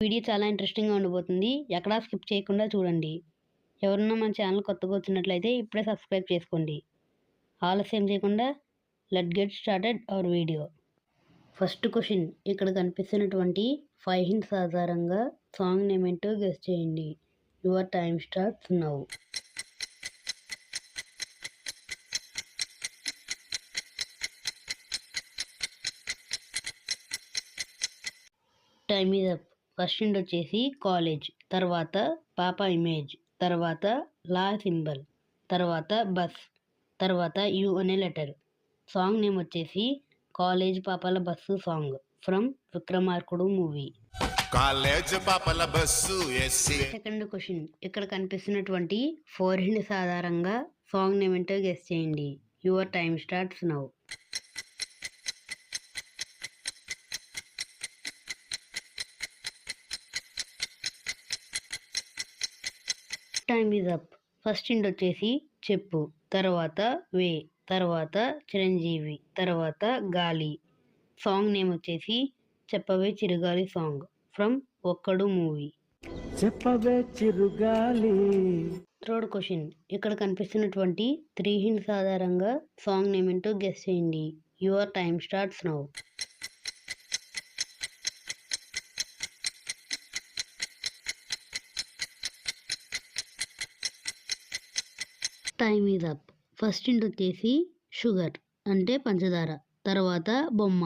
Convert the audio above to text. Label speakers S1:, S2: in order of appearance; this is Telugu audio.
S1: వీడియో చాలా ఇంట్రెస్టింగ్‌గా ఉండబోతుంది. ఎక్కడా స్కిప్ చేయకుండా చూడండి. ఎవరన్నా మన ఛానల్ కొత్తగా వచ్చినట్లయితే ఇప్పుడే సబ్స్క్రైబ్ చేసుకోండి. ఆలస్యం చేయకుండా let's get started our video. First question, ఇక్కడ కనిపిస్తున్నటువంటి 5 హింట్స్ ఆధారంగా సాంగ్ నేమ్ ఏంటో గెస్ చేయండి. Your time starts now. Time is up. First hint వచ్చేసి కాలేజ్, తర్వాత పాప ఇమేజ్, తర్వాత లా సింబల్, తర్వాత బస్, తర్వాత యు అనే లెటర్. సాంగ్ నేమ్ వచ్చేసి కాలేజ్ పాపల bus song from Vikramarkudu movie.
S2: College పాపల బస్సు.
S1: సెకండ్ క్వశ్చన్, ఇక్కడ కనిపిస్తున్నటువంటి 4 హింట్స్ ఆధారంగా సాంగ్ నేమ్ ఏంటో గెస్ చేయండి. Your time starts now. Time is up. First hint వచ్చేసి చెప్పు, తర్వాత వే, తర్వాత చిరంజీవి, తర్వాత గాలి. సాంగ్ నేమ్ వచ్చేసి చెప్పవే చిరుగాలి సాంగ్ ఫ్రమ్ ఒక్కడు మూవీ.
S3: చెప్పవే చిరుగాలి.
S1: థర్డ్ క్వశ్చన్, ఇక్కడ కనిపిస్తున్నటువంటి 3 హింట్స్ ఆధారంగా సాంగ్ నేమ్ ఏంటో గెస్ చేయండి. Your time starts now. Time is up. First hint వచ్చేసి షుగర్ అంటే పంచదార, తర్వాత బొమ్మ,